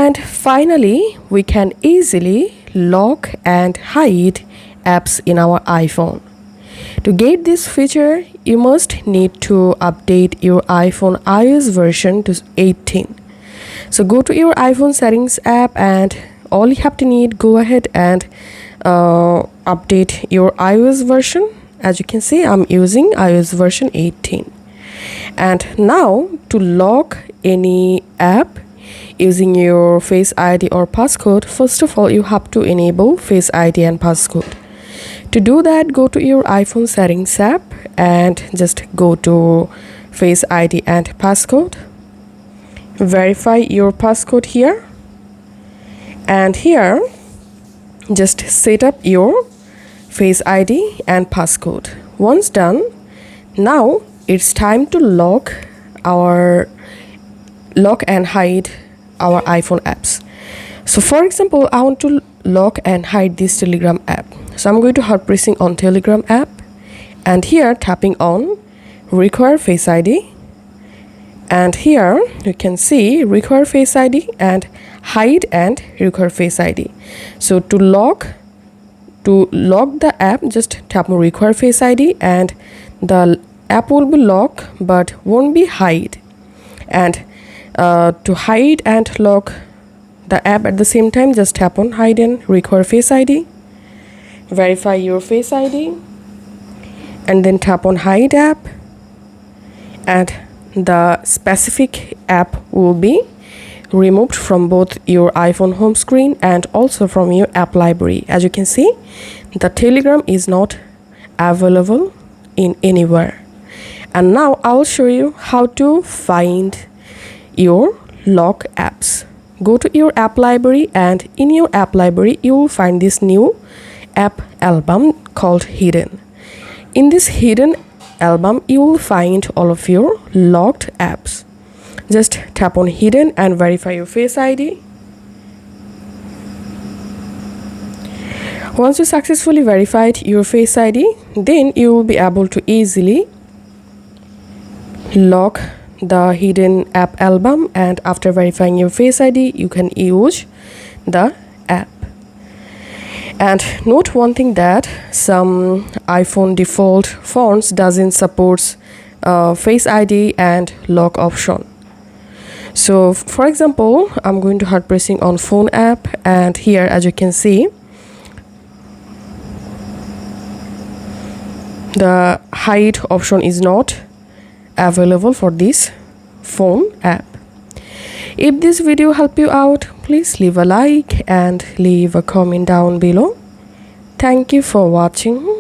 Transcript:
And finally, we can easily lock and hide apps in our iPhone. To get this feature, you must need to update your iPhone iOS version to 18. So go to your iPhone settings app, and all you have to need, go ahead and update your iOS version. As you can see, I'm using iOS version 18. And now to lock any app using your Face ID or passcode, first of all, you have to enable Face ID and passcode. To do that, go to your iPhone settings app and just go to Face ID and passcode. Verify your passcode here, and here just set up your Face ID and passcode. Once done, now it's time to lock and hide our iPhone apps. So for example, I want to lock and hide this Telegram app. So I'm going to hard pressing on Telegram app, and here tapping on require Face ID, and here you can see require Face ID and hide and require Face ID. So to lock the app, just tap on require Face ID, and the app will be locked but won't be hide. And to hide and lock the app at the same time, just tap on hide and require Face ID. Verify your Face ID and then tap on hide app, and the specific app will be removed from both your iPhone home screen and also from your app library. As you can see, the Telegram is not available in anywhere. And now I'll show you how to find your lock apps. Go to your app library, and in your app library you will find this new app album called Hidden. In this hidden album, you will find all of your locked apps. Just tap on Hidden and verify your Face ID. Once you successfully verified your Face ID, then you will be able to easily lock the hidden app album, and after verifying your Face ID, you can use the app. And note one thing, that some iPhone default phones doesn't support Face ID and lock option. So for example, I'm going to hard pressing on phone app, and here as you can see, the hide option is not available for this phone app. If this video helped you out, please leave a like and leave a comment down below. Thank you for watching.